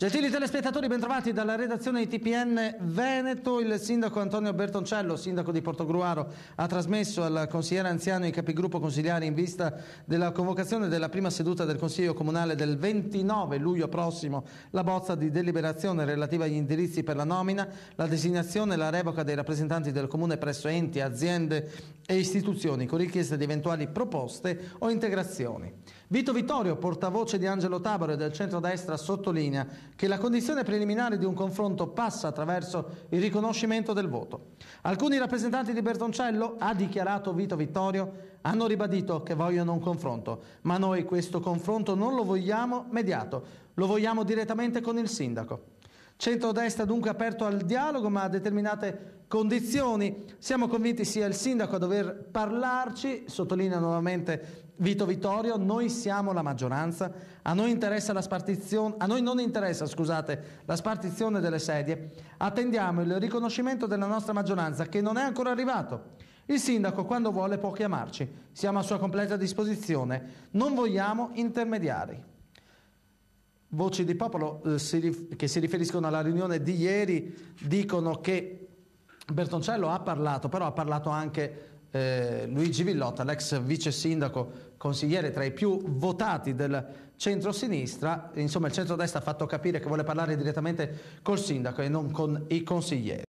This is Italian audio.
Gentili telespettatori, bentrovati dalla redazione di TPN Veneto. Il sindaco Antonio Bertoncello, sindaco di Portogruaro, ha trasmesso al consigliere anziano e ai capigruppo consigliari in vista della convocazione della prima seduta del Consiglio Comunale del 29 luglio prossimo la bozza di deliberazione relativa agli indirizzi per la nomina, la designazione e la revoca dei rappresentanti del Comune presso enti, aziende e istituzioni con richieste di eventuali proposte o integrazioni. Vito Vittorio, portavoce di Angelo Tabaro e del centrodestra, sottolinea che la condizione preliminare di un confronto passa attraverso il riconoscimento del voto. Alcuni rappresentanti di Bertoncello, ha dichiarato Vito Vittorio, hanno ribadito che vogliono un confronto, ma noi questo confronto non lo vogliamo mediato, lo vogliamo direttamente con il sindaco. Centrodestra dunque aperto al dialogo, ma a determinate condizioni. Siamo convinti sia il sindaco a dover parlarci, sottolinea nuovamente Vito Vittorio. Noi siamo la maggioranza, a noi non interessa la spartizione delle sedie, attendiamo il riconoscimento della nostra maggioranza che non è ancora arrivato. Il sindaco quando vuole può chiamarci, siamo a sua completa disposizione, non vogliamo intermediari. Voci di popolo che si riferiscono alla riunione di ieri dicono che Bertoncello ha parlato, però ha parlato anche Luigi Villotta, l'ex vice sindaco, consigliere tra i più votati del centro-sinistra. Insomma, il centrodestra ha fatto capire che vuole parlare direttamente col sindaco e non con i consiglieri.